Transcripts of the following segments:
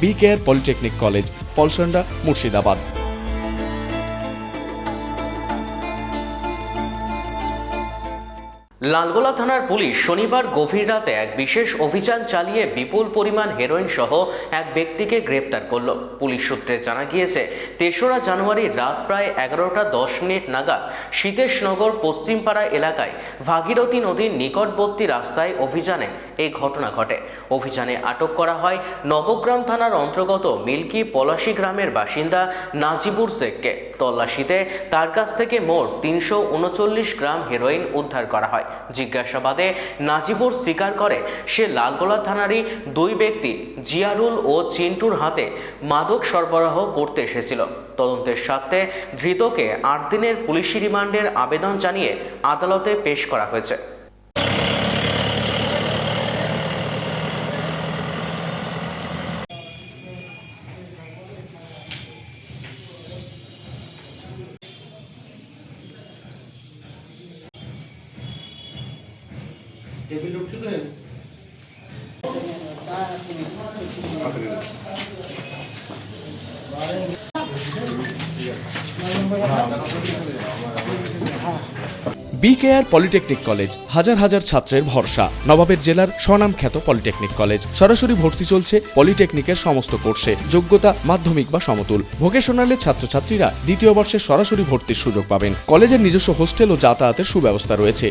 B care polytechnic college, Palsonda, Murshidabad. Lalgola থানার police শনিবার গভীর রাতে এক বিশেষ অভিযান চালিয়ে বিপুল পরিমাণ হেরোইন সহ এক ব্যক্তিকে গ্রেপ্তার করল। পুলিশ সূত্রে জানা গিয়েছে, ৩রা জানুয়ারি রাত প্রায় 11:10 নাগাদ সীতেশনগর পশ্চিমপাড়া এলাকায় ভাগীরথী নদীর নিকটবর্তী রাস্তায় অভিযানে এই ঘটনা ঘটে। অভিযানে আটক করা হয় নবগ্রাম থানার অন্তর্গত মিল্কি পলাশী গ্রামের বাসিন্দা নাজিবুর শেখকে। তল্লাশিতে তার কাছ থেকে মোট ৩৩৯ গ্রাম হেরোইন উদ্ধার করা হয়। জিজ্ঞাসাবাদে নাজিবুর স্বীকার করে সে লালগোলা থানারই দুই ব্যক্তি জিয়ারুল ও চিন্টুর হাতে মাদক সরবরাহ করতে এসেছিল। তদন্তের স্বার্থে ধৃতকে ৮ দিনের পুলিশি রিমান্ডের আবেদন জানিয়ে আদালতে পেশ করা হয়েছে। বি কেয়ার পলিটেকনিক কলেজ হাজার হাজার ছাত্রের ভরসা। নবাবের জেলার স্বনামখ্যাত পলিটেকনিক কলেজ। সরাসরি ভর্তি চলছে পলিটেকনিকের সমস্ত কোর্সে। যোগ্যতা মাধ্যমিক বা সমতুল। ভোকেশনালের ছাত্রছাত্রীরা দ্বিতীয় বর্ষে সরাসরি ভর্তির সুযোগ পাবেন। কলেজের নিজস্ব হোস্টেল ও যাতায়াতের সুব্যবস্থা রয়েছে।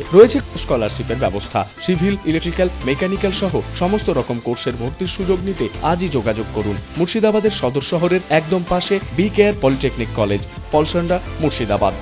স্কলারশিপের ব্যবস্থা। সিভিল, ইলেকট্রিক্যাল, মেকানিক্যাল সহ সমস্ত রকম কোর্সের ভর্তির সুযোগ নিতে আজই যোগাযোগ করুন। মুর্শিদাবাদের সদর শহরের একদম পাশে B care polytechnic college, Palsonda, Murshidabad.